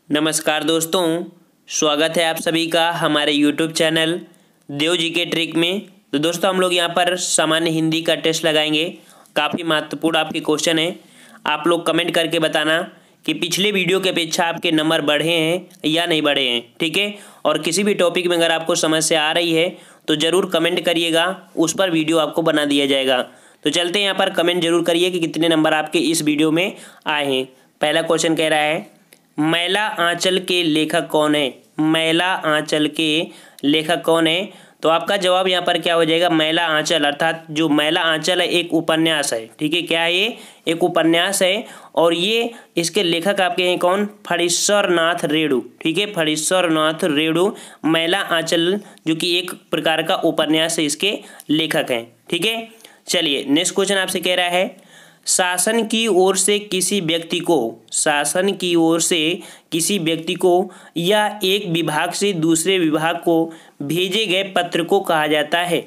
नमस्कार दोस्तों, स्वागत है आप सभी का हमारे यूट्यूब चैनल देव जी के ट्रिक में। तो दोस्तों हम लोग यहाँ पर सामान्य हिंदी का टेस्ट लगाएंगे। काफ़ी महत्वपूर्ण आपके क्वेश्चन है। आप लोग कमेंट करके बताना कि पिछले वीडियो की अपेक्षा आपके नंबर बढ़े हैं या नहीं बढ़े हैं, ठीक है। और किसी भी टॉपिक में अगर आपको समस्या आ रही है तो ज़रूर कमेंट करिएगा, उस पर वीडियो आपको बना दिया जाएगा। तो चलते हैं यहाँ पर कमेंट जरूर करिए कि कितने नंबर आपके इस वीडियो में आए हैं। पहला क्वेश्चन कह रहा है, मैला आंचल के लेखक कौन है? मैला आंचल के लेखक कौन है? तो आपका जवाब यहाँ पर क्या हो जाएगा? मैला आंचल, अर्थात जो मैला आंचल है एक उपन्यास है, ठीक है। क्या है ये? एक उपन्यास है। और ये इसके लेखक आपके हैं कौन? फणीश्वर नाथ रेणु, ठीक है। फणीश्वर नाथ रेणु मैला आंचल जो कि एक प्रकार का उपन्यास है, इसके लेखक हैं, ठीक है। चलिए नेक्स्ट क्वेश्चन आपसे कह रहा है, शासन की ओर से किसी व्यक्ति को, शासन की ओर से किसी व्यक्ति को या एक विभाग से दूसरे विभाग को भेजे गए पत्र को कहा जाता है।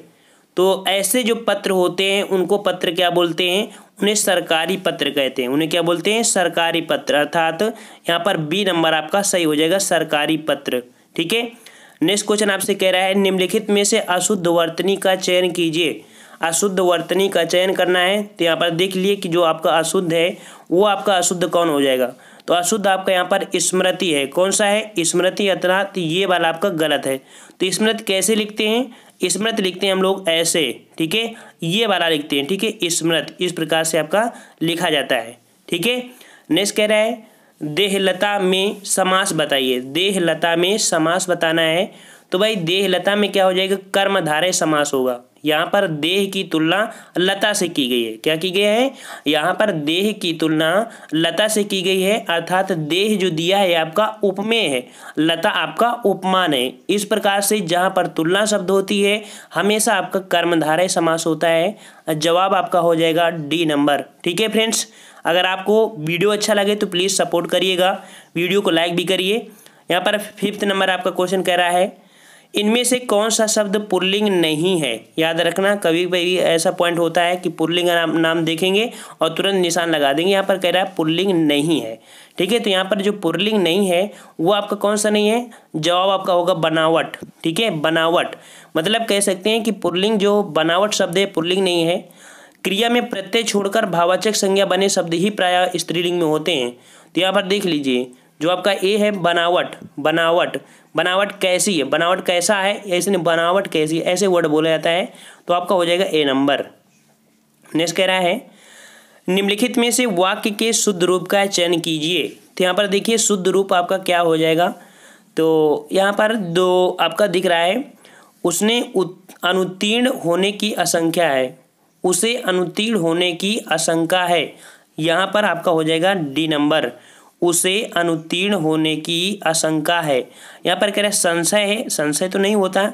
तो ऐसे जो पत्र होते हैं उनको पत्र क्या बोलते हैं? उन्हें सरकारी पत्र कहते हैं। उन्हें क्या बोलते हैं? सरकारी पत्र। अर्थात यहाँ पर बी नंबर आपका सही हो जाएगा, सरकारी पत्र, ठीक है। नेक्स्ट क्वेश्चन आपसे कह रहा है, निम्नलिखित में से अशुद्ध वर्तनी का चयन कीजिए। अशुद्ध वर्तनी का चयन करना है तो यहाँ पर देख लिए कि जो आपका अशुद्ध है वो आपका अशुद्ध कौन हो जाएगा। तो अशुद्ध आपका यहाँ पर स्मृति है। कौन सा है? स्मृति, अर्थात ये वाला आपका गलत है। तो स्मृति कैसे लिखते हैं? स्मृति लिखते हैं हम लोग ऐसे, ठीक है। ये वाला लिखते हैं, ठीक है। स्मृति इस प्रकार से आपका लिखा जाता है, ठीक है। नेक्स्ट कह रहा है, देहलता में समास बताइए। देहलता में समास बताना है तो भाई देहलता में क्या हो जाएगा? कर्मधारय समास होगा। यहाँ पर देह की तुलना लता से की गई है। क्या की गई है? यहाँ पर देह की तुलना लता से की गई है, अर्थात देह जो दिया है आपका उपमेय है, लता आपका उपमान है। इस प्रकार से जहाँ पर तुलना शब्द होती है हमेशा आपका कर्मधारय समास होता है। जवाब आपका हो जाएगा डी नंबर, ठीक है फ्रेंड्स। अगर आपको वीडियो अच्छा लगे तो प्लीज़ सपोर्ट करिएगा, वीडियो को लाइक भी करिए। यहाँ पर 5th नंबर आपका क्वेश्चन कह रहा है, इनमें से कौन सा शब्द पुल्लिंग नहीं है? याद रखना, कभी कभी ऐसा पॉइंट होता है कि पुल्लिंग नाम देखेंगे और तुरंत निशान लगा देंगे। यहाँ पर कह रहा है पुल्लिंग नहीं है, ठीक है। तो यहाँ पर जो पुल्लिंग नहीं है वो आपका कौन सा नहीं है? जवाब आपका होगा बनावट, ठीक है। बनावट मतलब कह सकते हैं कि पुल्लिंग जो बनावट शब्द है पुल्लिंग नहीं है। क्रिया में प्रत्यय छोड़कर भाववाचक संज्ञा बने शब्द ही प्रायः स्त्रीलिंग में होते हैं। तो यहाँ पर देख लीजिए, जो आपका ए है बनावट, बनावट, बनावट कैसी है, बनावट कैसा है, ऐसे बनावट कैसी है, ऐसे वर्ड बोला जाता है। तो आपका हो जाएगा ए नंबर। नेक्स्ट कह रहा है, निम्नलिखित में से वाक्य के शुद्ध रूप का चयन कीजिए। तो यहाँ पर देखिए शुद्ध रूप आपका क्या हो जाएगा। तो यहाँ पर दो आपका दिख रहा है, उसने अनुत्तीर्ण होने की आशंका है, उसे अनुत्तीर्ण होने की आशंका है। यहाँ पर आपका हो जाएगा डी नंबर, उसे अनुत्तीर्ण होने की आशंका है। यहाँ पर कह रहे हैं संशय है, संशय तो नहीं होता,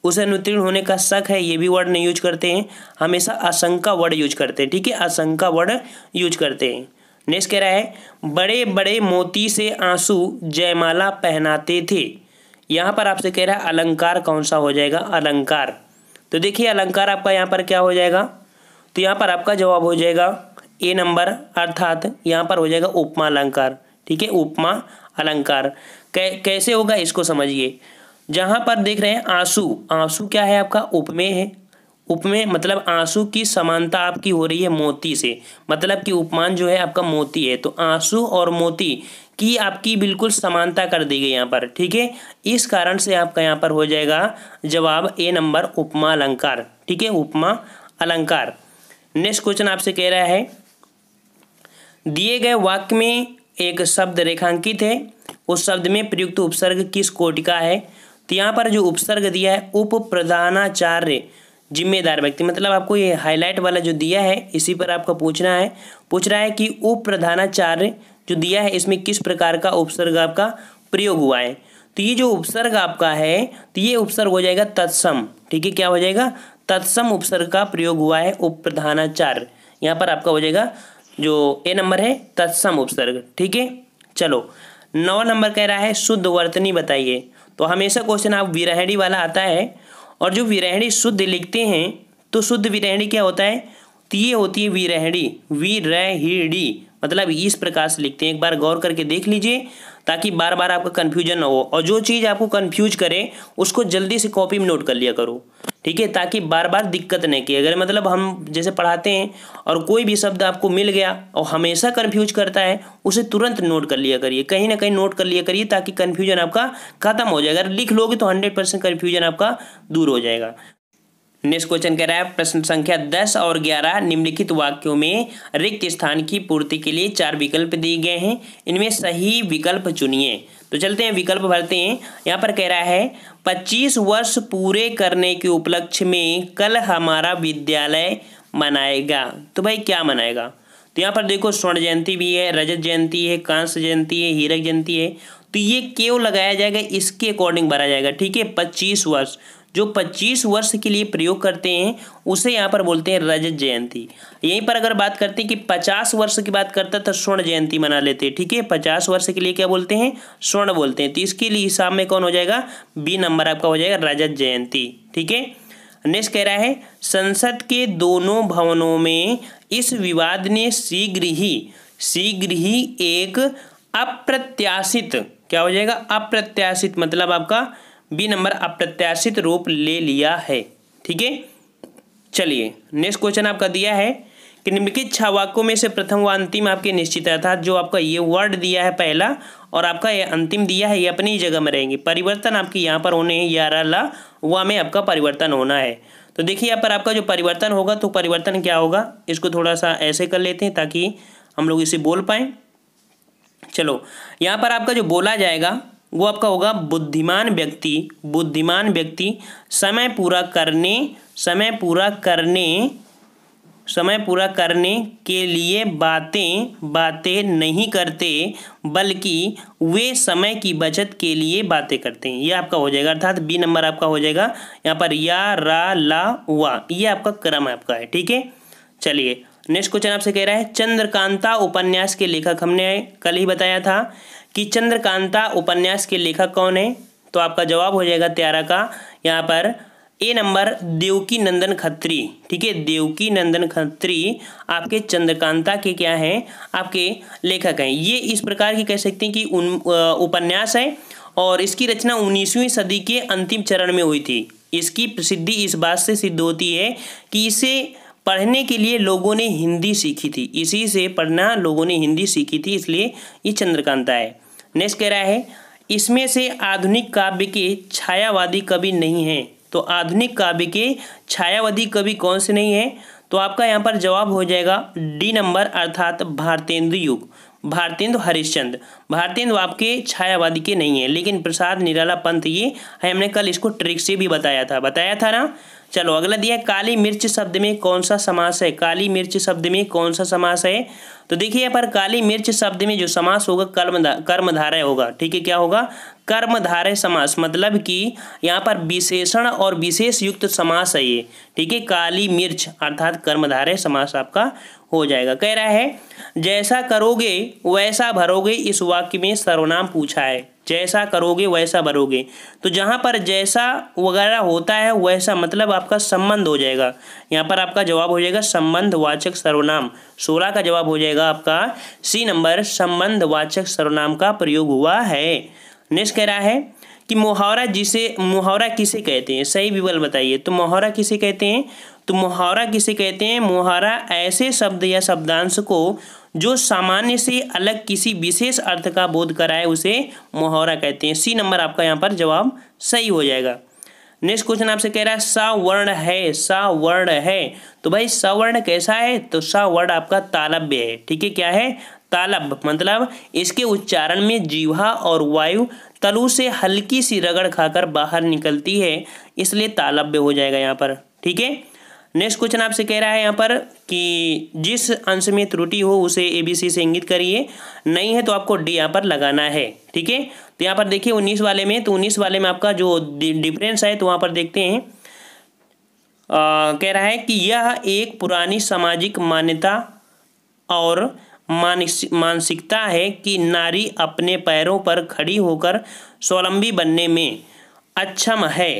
उसे अनुत्तीर्ण होने का शक है, ये भी वर्ड नहीं यूज करते हैं, हमेशा आशंका वर्ड यूज करते हैं, ठीक है। आशंका वर्ड यूज करते हैं। नेक्स्ट कह रहा है, बड़े बड़े मोती से आंसू जयमाला पहनाते थे। यहाँ पर आपसे कह रहा है अलंकार कौन सा हो जाएगा? अलंकार। तो देखिए अलंकार आपका यहाँ पर क्या हो जाएगा? तो यहाँ पर आपका जवाब हो जाएगा ए नंबर, अर्थात यहाँ पर हो जाएगा उपमा अलंकार, ठीक है। उपमा अलंकार कैसे होगा इसको समझिए। जहाँ पर देख रहे हैं आंसू, आंसू क्या है आपका? उपमेय है। उपमेय मतलब आंसू की समानता आपकी हो रही है मोती से, मतलब कि उपमान जो है आपका मोती है। तो आंसू और मोती की आपकी बिल्कुल समानता कर दी गई यहाँ पर, ठीक है। इस कारण से आपका यहाँ पर हो जाएगा जवाब ए नंबर, उपमा अलंकार, ठीक है। उपमा अलंकार। नेक्स्ट क्वेश्चन आपसे कह रहा है, दिए गए वाक्य में एक शब्द रेखांकित है, उस शब्द में प्रयुक्त उपसर्ग किस कोटि का है? तो यहाँ पर जो उपसर्ग दिया है उप प्रधानाचार्य जिम्मेदार व्यक्ति, मतलब आपको ये हाईलाइट वाला जो दिया है इसी पर आपका पूछना है। पूछ रहा है कि उप प्रधानाचार्य जो दिया है इसमें किस प्रकार का उपसर्ग आपका प्रयोग हुआ है। तो ये जो उपसर्ग आपका है तो ये उपसर्ग हो जाएगा तत्सम, ठीक है। क्या हो जाएगा? तत्सम उपसर्ग का प्रयोग हुआ है उप प्रधानाचार्य। यहाँ पर आपका हो जाएगा जो ए नंबर है तत्सम उपसर्ग, ठीक है। चलो 9 नंबर कह रहा है शुद्ध वर्तनी बताइए। तो हमेशा क्वेश्चन आप विरहणी वाला आता है, और जो विरहणी शुद्ध लिखते हैं तो शुद्ध विरहणी क्या होता है? तो ये होती है विरहणी, विरहिणी, मतलब इस प्रकार से लिखते हैं। एक बार गौर करके देख लीजिए। ताकि बार बार आपका कन्फ्यूजन ना हो, और जो चीज़ आपको कन्फ्यूज करे उसको जल्दी से कॉपी में नोट कर लिया करो, ठीक है, ताकि बार बार दिक्कत नहीं की। अगर मतलब हम जैसे पढ़ाते हैं और कोई भी शब्द आपको मिल गया और हमेशा कन्फ्यूज करता है, उसे तुरंत नोट कर लिया करिए, कहीं ना कहीं नोट कर लिया करिए, ताकि कन्फ्यूजन आपका खत्म हो जाएगा। अगर लिख लोगे तो 100% कन्फ्यूजन आपका दूर हो जाएगा। नेक्स्ट क्वेश्चन कह रहा है प्रश्न संख्या 10 और 11 निम्नलिखित वाक्यों में रिक्त स्थान की पूर्ति के लिए 4 विकल्प दिए गए हैं, इनमें सही विकल्प चुनिए। तो चलते हैं विकल्प भरते हैं। यहाँ पर कह रहा है 25 वर्ष पूरे करने के उपलक्ष्य में कल हमारा विद्यालय मनाएगा। तो भाई क्या मनाएगा? तो यहाँ पर देखो स्वर्ण जयंती भी है, रजत जयंती है, कांस्य जयंती है, हीरक जयंती है। तो ये क्यों लगाया जाएगा, इसके अकॉर्डिंग भरा जाएगा, ठीक है। 25 वर्ष, जो 25 वर्ष के लिए प्रयोग करते हैं उसे यहाँ पर बोलते हैं रजत जयंती। यहीं पर अगर बात करते हैं कि 50 वर्ष की बात करता तो स्वर्ण जयंती मना लेते हैं, ठीक है। 50 वर्ष के लिए क्या बोलते हैं, स्वर्ण बोलते हैं। तो इसके लिए हिसाब में कौन हो जाएगा, बी नंबर आपका हो जाएगा रजत जयंती, ठीक है। नेक्स्ट कह रहा है संसद के दोनों भवनों में इस विवाद ने शीघ्र ही एक अप्रत्याशित, क्या हो जाएगा, अप्रत्याशित, मतलब आपका बी नंबर अप्रत्याशित रूप ले लिया है, ठीक है। चलिए नेक्स्ट क्वेश्चन आपका दिया है कि निम्नलिखित 6 वाक्यों में से प्रथम व अंतिम आपके निश्चित है, अर्थात जो आपका ये वर्ड दिया है पहला और आपका ये अंतिम दिया है, ये अपनी ही जगह में रहेंगे। परिवर्तन आपके यहाँ पर होने हैं, या ला वा में आपका परिवर्तन होना है। तो देखिए यहाँ पर आपका जो परिवर्तन होगा, तो परिवर्तन क्या होगा, इसको थोड़ा सा ऐसे कर लेते हैं ताकि हम लोग इसे बोल पाएँ। चलो यहाँ पर आपका जो बोला जाएगा वो आपका होगा बुद्धिमान व्यक्ति समय पूरा करने के लिए बातें नहीं करते, बल्कि वे समय की बचत के लिए बातें करते हैं। ये आपका हो जाएगा, अर्थात बी नंबर आपका हो जाएगा यहाँ पर या रा ला वा, ये आपका क्रम आपका है, ठीक है। चलिए नेक्स्ट क्वेश्चन आपसे कह रहा है चंद्रकांता उपन्यास के लेखक, हमने कल ही बताया था कि चंद्रकांता उपन्यास के लेखक कौन है। तो आपका जवाब हो जाएगा 13 का यहाँ पर ए नंबर देवकी नंदन खत्री, ठीक है। देवकी नंदन खत्री आपके चंद्रकांता के क्या हैं, आपके लेखक हैं। ये इस प्रकार की कह सकते हैं कि उपन्यास है और इसकी रचना 19वीं सदी के अंतिम चरण में हुई थी। इसकी प्रसिद्धि इस बात से सिद्ध होती है कि इसे पढ़ने के लिए लोगों ने हिंदी सीखी थी, इसी से पढ़ना लोगों ने हिंदी सीखी थी, इसलिए ये चंद्रकांता है। नेक्स्ट कह रहा है इसमें से आधुनिक काव्य के छायावादी कवि नहीं हैं। तो आधुनिक काव्य के छायावादी कवि कौन से नहीं है, तो आपका यहाँ पर जवाब हो जाएगा डी नंबर, अर्थात भारतेंदु युग, भारतेंदु हरिश्चंद्र। भारतेंदु आपके छायावादी के नहीं है, लेकिन प्रसाद निराला पंत ये है, हमने कल इसको ट्रिक से भी बताया था ना। चलो अगला दिया है काली मिर्च शब्द में कौन सा समास है, काली मिर्च शब्द में कौन सा समास है। तो देखिए यहाँ पर काली मिर्च शब्द में जो समास होगा कर्मधारय होगा, ठीक है। क्या होगा, कर्मधारय समास, मतलब कि यहाँ पर विशेषण और विशेष युक्त समास है ये, ठीक है। काली मिर्च अर्थात कर्मधारय समास आपका हो जाएगा। कह रहा है जैसा करोगे वैसा भरोगे, इस वाक्य में सर्वनाम पूछा है, जैसा करोगे वैसा भरोगे। तो जहाँ पर जैसा वगैरह होता है वैसा मतलब आपका संबंध हो जाएगा, यहाँ पर आपका जवाब हो जाएगा संबंधवाचक सर्वनाम। 16 का जवाब हो जाएगा आपका सी नंबर, संबंधवाचक सर्वनाम का प्रयोग हुआ है। नेक्स्ट कह रहा है कि मुहावरा किसे कहते हैं, सही विकल्प बताइए। तो मुहावरा किसे कहते हैं, तो मुहावरा किसे कहते हैं, मुहावरा ऐसे शब्द या शब्दांश को जो सामान्य से अलग किसी विशेष अर्थ का बोध कराए उसे मुहावरा कहते हैं। सी नंबर आपका यहाँ पर जवाब सही हो जाएगा। नेक्स्ट क्वेश्चन आपसे कह रहा है सवर्ण है, तो भाई सवर्ण कैसा है, तो सवर्ण आपका तालव्य है, ठीक है। क्या है, तालव्य, मतलब इसके उच्चारण में जीवा और वायु तलु से हल्की सी रगड़ खाकर बाहर निकलती है, इसलिए तालव्य हो जाएगा यहाँ पर, ठीक है। नेक्स्ट क्वेश्चन आपसे कह रहा है यहाँ पर कि जिस अंश में त्रुटि हो उसे ABC से इंगित करिए, नहीं है तो आपको डी यहाँ पर लगाना है, ठीक है। तो यहाँ पर देखिए 19 वाले में, तो 19 वाले में आपका जो डिफरेंस है तो वहाँ पर देखते हैं। कह रहा है कि यह एक पुरानी सामाजिक मान्यता और मानसिकता है कि नारी अपने पैरों पर खड़ी होकर स्वावलंबी बनने में अक्षम है।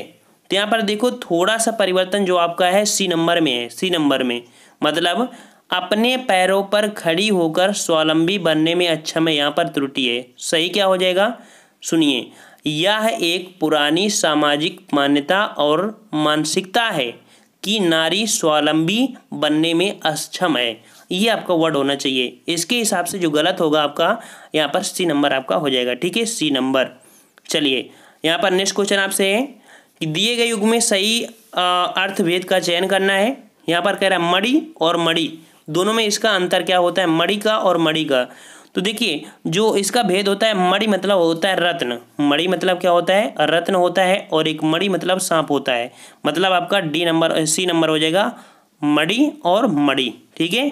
तो यहाँ पर देखो थोड़ा सा परिवर्तन जो आपका है सी नंबर में है, सी नंबर में मतलब अपने पैरों पर खड़ी होकर स्वावलंबी बनने में अक्षम है, यहाँ पर त्रुटि है। सही क्या हो जाएगा, सुनिए। यह एक पुरानी सामाजिक मान्यता और मानसिकता है कि नारी स्वावलंबी बनने में अक्षम है, ये आपका वर्ड होना चाहिए। इसके हिसाब से जो गलत होगा आपका यहाँ पर सी नंबर आपका हो जाएगा, ठीक है, सी नंबर। चलिए यहाँ पर नेक्स्ट क्वेश्चन आपसे है कि दिए गए युग में सही अर्थभेद का चयन करना है। यहाँ पर कह रहा है मणि और मणि, दोनों में इसका अंतर क्या होता है, मणि का और मणि का। तो देखिए जो इसका भेद होता है, मणि मतलब होता है रत्न, मणि मतलब क्या होता है, रत्न होता है, और एक मणि मतलब सांप होता है। मतलब आपका डी नंबर सी नंबर हो जाएगा, मणि और मणि, ठीक है।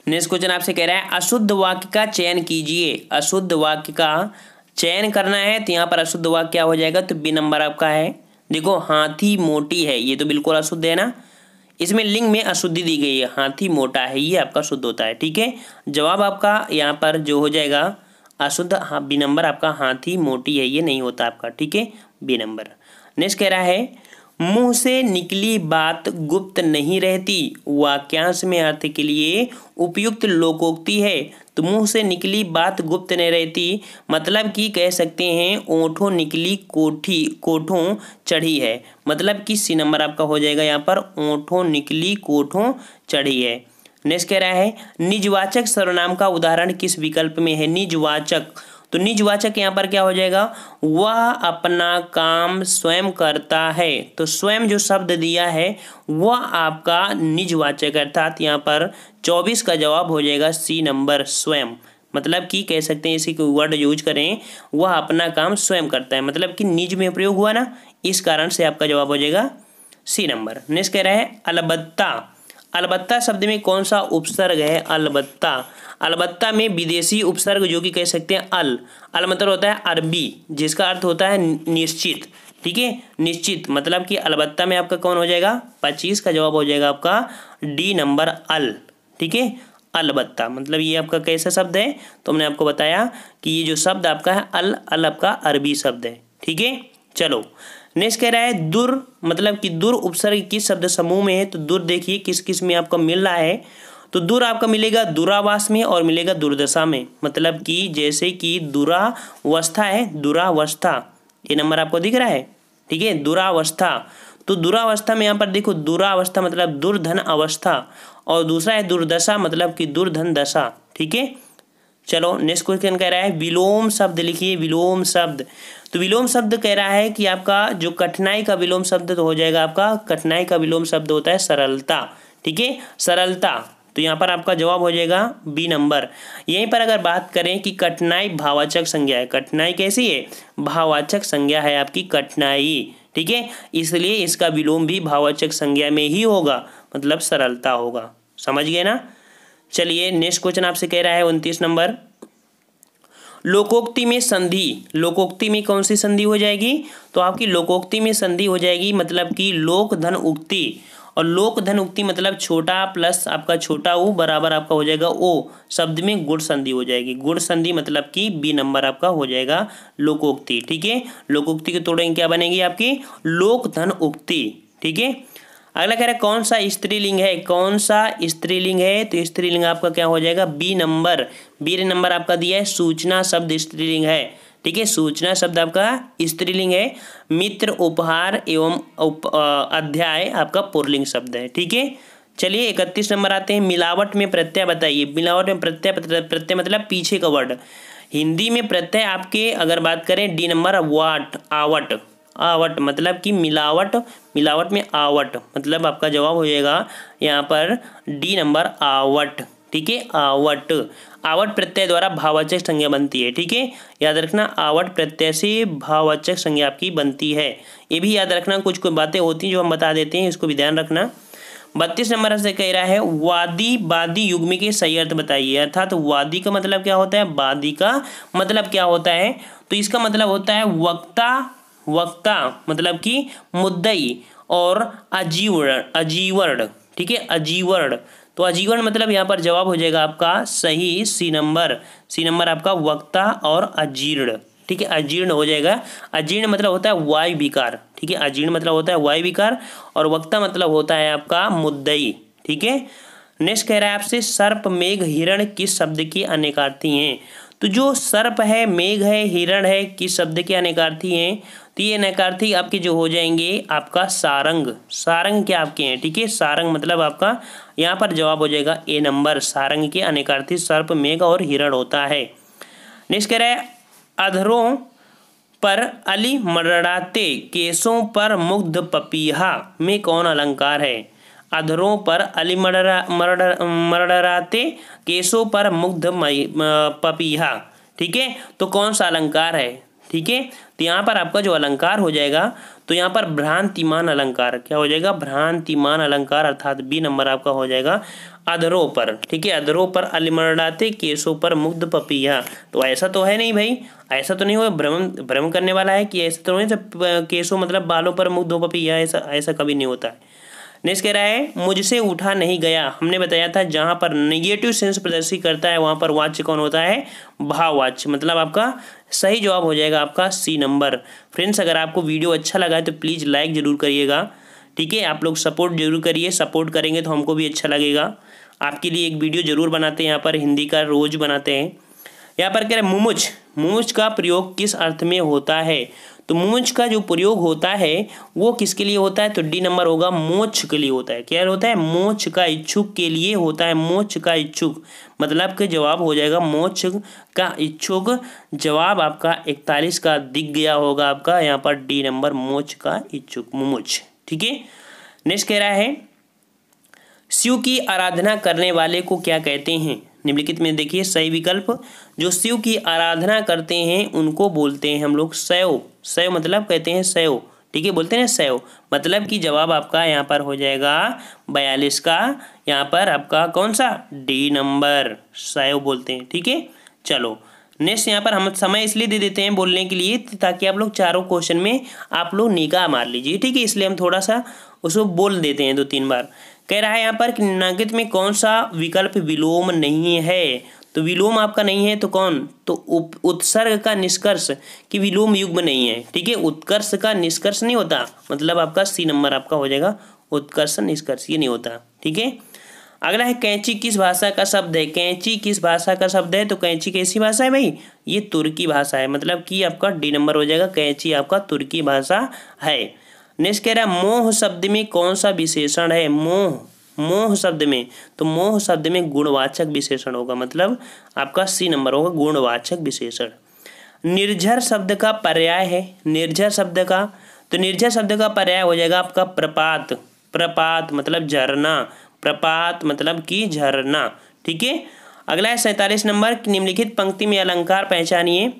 नेक्स्ट क्वेश्चन आपसे कह रहा है अशुद्ध वाक्य का चयन कीजिए। अशुद्ध वाक्य का चयन करना है तो यहाँ पर अशुद्ध वाक्य क्या हो जाएगा, तो बी नंबर आपका है। देखो हाथी मोटी है, ये तो बिल्कुल अशुद्ध है ना, इसमें लिंग में अशुद्धि दी गई है, हाथी मोटा है, ये आपका शुद्ध होता है, ठीक है। जवाब आपका यहाँ पर जो हो जाएगा अशुद्ध, हाँ बी नंबर आपका, हाथी मोटी है, ये नहीं होता आपका, ठीक है, बी नंबर। नेक्स्ट कह रहा है मुंह से निकली बात गुप्त नहीं रहती, वाक्यांश में अर्थ के लिए उपयुक्त लोकोक्ति है। तो मुंह से निकली बात गुप्त नहीं रहती मतलब कि कह सकते हैं ओंठों निकली कोठों चढ़ी है, मतलब कि सी नंबर आपका हो जाएगा यहाँ पर, ओंठों निकली कोठों चढ़ी है। नेक्स्ट कह रहा है निजवाचक सर्वनाम का उदाहरण किस विकल्प में है। निजवाचक, तो निजवाचक यहाँ पर क्या हो जाएगा, वह अपना काम स्वयं करता है। तो स्वयं जो शब्द दिया है वह आपका निजवाचक, अर्थात यहाँ पर 24 का जवाब हो जाएगा सी नंबर, स्वयं। मतलब कि कह सकते हैं इसी को वर्ड यूज करें, वह अपना काम स्वयं करता है, मतलब कि निज में प्रयोग हुआ ना, इस कारण से आपका जवाब हो जाएगा सी नंबर। नेक्स्ट कह रहा है अलबत्ता। अलबत्ता शब्द में कौन सा उपसर्ग है, अलबत्ता। अलबत्ता में विदेशी उपसर्ग जो कि कह सकते हैं अल मतलब होता है अरबी, जिसका अर्थ होता है निश्चित, ठीक है, निश्चित। मतलब कि अलबत्ता में आपका कौन हो जाएगा, 25 का जवाब हो जाएगा आपका डी नंबर अल, ठीक है, अलबत्ता। मतलब ये आपका कैसा शब्द है, तो हमने आपको बताया कि ये जो शब्द आपका है अल आपका अरबी शब्द है, ठीक है। चलो नेक्स्ट कह रहा है दुर, मतलब कि दुर उपसर्ग किस शब्द समूह में है। तो दुर देखिए किस किस में आपका मिल रहा है, तो दुर आपका मिलेगा दुरावास में और मिलेगा दुर्दशा में। मतलब कि जैसे कि दुरावस्था है, दुरावस्था, ये नंबर आपको दिख रहा है, ठीक है, दुरावस्था। तो दुरावस्था में यहाँ पर देखो, दुरावस्था मतलब दुर्धन अवस्था, और दूसरा है दुर्दशा मतलब कि दुर्धन दशा, ठीक है। चलो नेक्स्ट क्वेश्चन कह रहा है विलोम शब्द लिखिए। विलोम शब्द, तो विलोम शब्द कह रहा है कि आपका जो कठिनाई का विलोम शब्द तो हो जाएगा आपका, कठिनाई का विलोम शब्द होता है सरलता, ठीक है, सरलता। तो यहाँ पर आपका जवाब हो जाएगा बी नंबर। यहीं पर अगर बात करें कि कठिनाई भाववाचक संज्ञा है, कठिनाई कैसी है, भाववाचक संज्ञा है आपकी कठिनाई, ठीक है, इसलिए इसका विलोम भी भाववाचक संज्ञा में ही होगा, मतलब सरलता होगा। समझ गए ना। चलिए नेक्स्ट क्वेश्चन आपसे कह रहा है 29 नंबर, लोकोक्ति में संधि। लोकोक्ति में कौन सी संधि हो जाएगी, तो आपकी लोकोक्ति में संधि हो जाएगी मतलब कि लोक धन उक्ति, और लोक धन उक्ति मतलब छोटा प्लस आपका छोटा ऊ बराबर आपका हो जाएगा ओ, शब्द में गुण संधि हो जाएगी। गुण संधि मतलब कि बी नंबर आपका हो जाएगा लोकोक्ति, ठीक है। लोकोक्ति के तोड़ेंगे क्या बनेगी आपकी, लोक धन उक्ति, ठीक है। अगला कह रहा है कौन सा स्त्रीलिंग है, कौन सा स्त्रीलिंग है, तो स्त्रीलिंग आपका क्या हो जाएगा बी नंबर। बी नंबर आपका दिया है सूचना शब्द स्त्रीलिंग है, ठीक है, सूचना शब्द आपका स्त्रीलिंग है। मित्र उपहार एवं अध्याय आपका पुल्लिंग शब्द है, ठीक है। चलिए 31 नंबर आते हैं, मिलावट में प्रत्यय बताइए। मिलावट में प्रत्यय, प्रत्यय मतलब पीछे का वर्ड। हिंदी में प्रत्यय आपके अगर बात करें डी नंबर वाट, आवट, आवट मतलब कि मिलावट, मिलावट में आवट, मतलब आपका जवाब हो जाएगा यहाँ पर डी नंबर आवट, ठीक है, आवट। आवट प्रत्यय द्वारा भाववाचक संज्ञा बनती है, ठीक है, याद रखना, आवट प्रत्यय से भाववाचक संज्ञा आपकी बनती है, ये भी याद रखना। कुछ कुछ बातें होती हैं जो हम बता देते हैं, इसको भी ध्यान रखना। 32 नंबर से कह रहा है वादी बादी युग्म के सही अर्थ बताइए। अर्थात वादी का मतलब क्या होता है, बादी का मतलब क्या होता है, तो इसका मतलब होता है वक्ता, वक्ता मतलब कि मुद्दई, और अजीवर्ण, अजीवर्ण, ठीक है, अजीवर्ण। तो अजीवर्ण मतलब यहाँ पर जवाब हो जाएगा आपका सही सी नंबर। सी नंबर आपका वक्ता और अजीर्ण, ठीक है, अजीर्ण हो जाएगा। अजीर्ण मतलब होता है वायु विकार, ठीक है, अजीर्ण मतलब होता है वायु विकार, और वक्ता मतलब होता है आपका मुद्दई, ठीक है। नेक्स्ट कह रहा है आपसे सर्प, मेघ, हिरण किस शब्द की अनेकार्थी हैं। तो जो सर्प है, मेघ है, हिरण है, किस शब्द के अनेकार्थी हैं। तो ये अनेकार्थी आपके जो हो जाएंगे आपका सारंग। सारंग क्या आपके हैं, ठीक है। सारंग मतलब आपका यहाँ पर जवाब हो जाएगा ए नंबर। सारंग के अनेकार्थी सर्प, मेघ और हिरण होता है। नेक्स्ट कह रहा है अधरों पर अली मरड़ाते, केसों पर मुग्ध पपीहा में कौन अलंकार है। अधरों पर अली मरड़ाते, केसों पर मुग्ध पपीहा, ठीक है। तो कौन सा अलंकार है, ठीक है। तो यहाँ पर आपका जो अलंकार हो जाएगा, तो यहाँ पर भ्रांतिमान अलंकार क्या हो जाएगा, भ्रांतिमान अलंकार, अर्थात बी नंबर आपका हो जाएगा अधरों पर, ठीक है। अधरों पर अलिमरड़ाते, केसों पर मुग्ध पपीहा। तो ऐसा तो है नहीं भाई, ऐसा तो नहीं हुआ, भ्रम करने वाला है कि ऐसा तो नहीं, केसों मतलब बालों पर मुग्ध हो पपीहा, ऐसा कभी नहीं होता है। नेक्स्ट कह रहा है मुझसे उठा नहीं गया। हमने बताया था जहाँ पर नेगेटिव सेंस प्रदर्शित करता है वहाँ पर वाच्य कौन होता है, भाववाच्य। मतलब आपका सही जवाब हो जाएगा आपका सी नंबर। फ्रेंड्स, अगर आपको वीडियो अच्छा लगा है तो प्लीज़ लाइक ज़रूर करिएगा, ठीक है। आप लोग सपोर्ट जरूर करिए, सपोर्ट करेंगे तो हमको भी अच्छा लगेगा। आपके लिए एक वीडियो जरूर बनाते हैं, यहाँ पर हिंदी का रोज बनाते हैं। यहाँ पर कह रहे मुमुच, मुमुच का प्रयोग किस अर्थ में होता है। तो मुमुच का जो प्रयोग होता है वो किसके लिए होता है, तो डी नंबर होगा, मोक्ष के लिए होता है। क्या होता है, मोक्ष का इच्छुक के लिए होता है। मोक्ष का इच्छुक मतलब के जवाब हो जाएगा मोक्ष का इच्छुक। जवाब आपका 41 का दिख गया होगा आपका यहाँ पर डी नंबर, मोक्ष का इच्छुक, मुमुच, ठीक है। नेक्स्ट कह रहा है शिव की आराधना करने वाले को क्या कहते हैं। निम्नलिखित में देखिए सही विकल्प, जो शिव की आराधना करते हैं उनको बोलते हैं हम लोग शैव। शैव मतलब कहते हैं शैव, ठीक है, बोलते हैं शैव। मतलब कि जवाब आपका यहाँ पर हो जाएगा 42 का, यहाँ पर आपका कौन सा, डी नंबर, शैव बोलते हैं, ठीक है। चलो नेक्स्ट, यहाँ पर हम समय इसलिए दे देते हैं बोलने के लिए ताकि आप लोग चारों क्वेश्चन में आप लोग निगाह मार लीजिए, ठीक है। इसलिए हम थोड़ा सा उसको बोल देते हैं 2-3 बार। कह रहा है यहाँ पर कि निम्नलिखित में कौन सा विकल्प विलोम नहीं है। तो विलोम आपका नहीं है तो कौन, तो उत्सर्ग का निष्कर्ष कि विलोम युग्म नहीं है, ठीक है। उत्कर्ष का निष्कर्ष नहीं होता, मतलब आपका सी नंबर आपका हो जाएगा उत्कर्ष निष्कर्ष, ये नहीं होता, ठीक है। अगला है कैंची किस भाषा का शब्द है। कैंची किस भाषा का शब्द है, तो कैंची कैसी भाषा है भाई, ये तुर्की भाषा है। मतलब कि आपका डी नंबर हो जाएगा, कैंची आपका तुर्की भाषा है। नेक्स्ट कह रहा है मोह शब्द में कौन सा विशेषण है। मोह, मोह शब्द में, तो मोह शब्द में गुणवाचक विशेषण होगा, मतलब आपका सी नंबर होगा गुणवाचक विशेषण। निर्झर शब्द का पर्याय है, निर्झर शब्द का, तो निर्झर शब्द का पर्याय हो जाएगा आपका प्रपात। प्रपात मतलब झरना, प्रपात मतलब कि झरना, ठीक है। अगला है 47 नंबर, निम्नलिखित पंक्ति में अलंकार पहचानिए।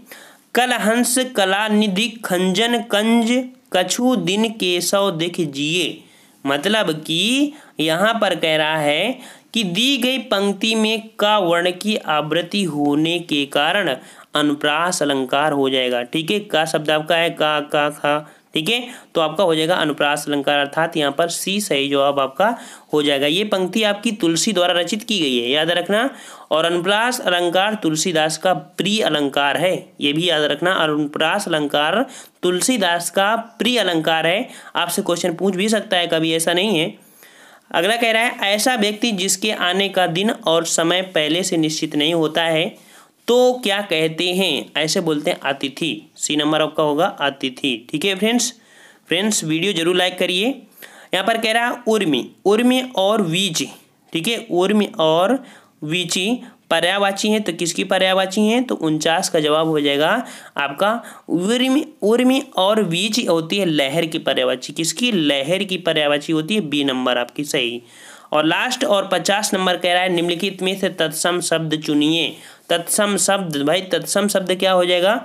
कलहंस कला निधि खंजन कंज, कछु दिन केशव दिख जिए। मतलब कि यहाँ पर कह रहा है कि दी गई पंक्ति में का वर्ण की आवृत्ति होने के कारण अनुप्रास अलंकार हो जाएगा, ठीक है। का शब्द आपका है का, खा, ठीक है। तो आपका हो जाएगा अनुप्रास अलंकार, अर्थात यहाँ पर सी सही जवाब आपका हो जाएगा। ये पंक्ति आपकी तुलसी द्वारा रचित की गई है, याद रखना। और अनुप्रास अलंकार तुलसीदास का प्रिय अलंकार है, ये भी याद रखना। अनुप्रास अलंकार तुलसीदास का प्रिय अलंकार है। आपसे क्वेश्चन पूछ भी सकता है कभी, ऐसा नहीं है। अगला कह रहा है ऐसा व्यक्ति जिसके आने का दिन और समय पहले से निश्चित नहीं होता है तो क्या कहते हैं, ऐसे बोलते हैं अतिथि। सी नंबर आपका होगा अतिथि, ठीक है। फ्रेंड्स वीडियो जरूर लाइक करिए। यहाँ पर कह रहा है उर्मी, उर्मी और वीची, ठीक है। उर्मी और वीची पर्यायवाची हैं, तो किसकी पर्यायवाची हैं, तो 49 का जवाब हो जाएगा आपका उर्मी। उर्मी और वीची होती है लहर की पर्यायवाची, किसकी, लहर की पर्यायवाची होती है, बी नंबर आपकी सही। और लास्ट और 50 नंबर कह रहा है निम्नलिखित में से तत्सम शब्द चुनिए। तत्सम शब्द, भाई तत्सम शब्द क्या हो जाएगा,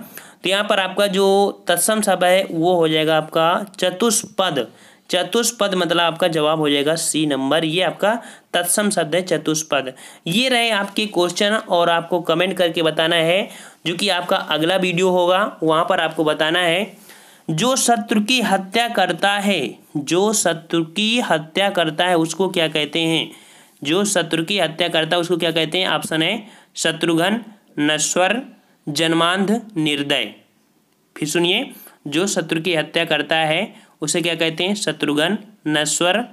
तो यहाँ पर आपका जो तत्सम शब्द है वो हो जाएगा आपका चतुष्पद। चतुष्पद मतलब आपका जवाब हो जाएगा सी नंबर, ये आपका तत्सम शब्द है चतुष्पद। ये रहे आपके क्वेश्चन, और आपको कमेंट करके बताना है, जो कि आपका अगला वीडियो होगा वहाँ पर आपको बताना है जो शत्रु की हत्या करता है, जो शत्रु की हत्या करता है उसको क्या कहते हैं। जो शत्रु की हत्या करता है उसको क्या कहते हैं। ऑप्शन है शत्रुघ्न, नश्वर, जन्मांध, निर्दय। फिर सुनिए, जो शत्रु की हत्या करता है उसे क्या कहते हैं, शत्रुघ्न, नश्वर,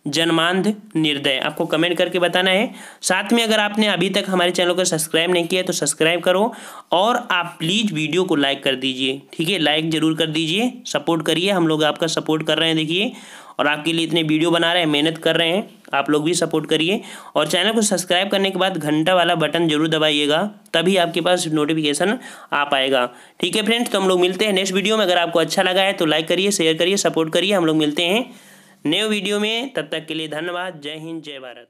जन्मांध निर्दय, आपको कमेंट करके बताना है। साथ में अगर आपने अभी तक हमारे चैनल को सब्सक्राइब नहीं किया है तो सब्सक्राइब करो और आप प्लीज़ वीडियो को लाइक कर दीजिए, ठीक है, लाइक ज़रूर कर दीजिए, सपोर्ट करिए, हम लोग आपका सपोर्ट कर रहे हैं देखिए, और आपके लिए इतने वीडियो बना रहे हैं, मेहनत कर रहे हैं, आप लोग भी सपोर्ट करिए। और चैनल को सब्सक्राइब करने के बाद घंटा वाला बटन जरूर दबाइएगा, तभी आपके पास नोटिफिकेशन आ पाएगा, ठीक है फ्रेंड्स। तो हम लोग मिलते हैं नेक्स्ट वीडियो में। अगर आपको अच्छा लगा है तो लाइक करिए, शेयर करिए, सपोर्ट करिए। हम लोग मिलते हैं नए वीडियो में, तब तक के लिए धन्यवाद। जय हिंद, जय भारत।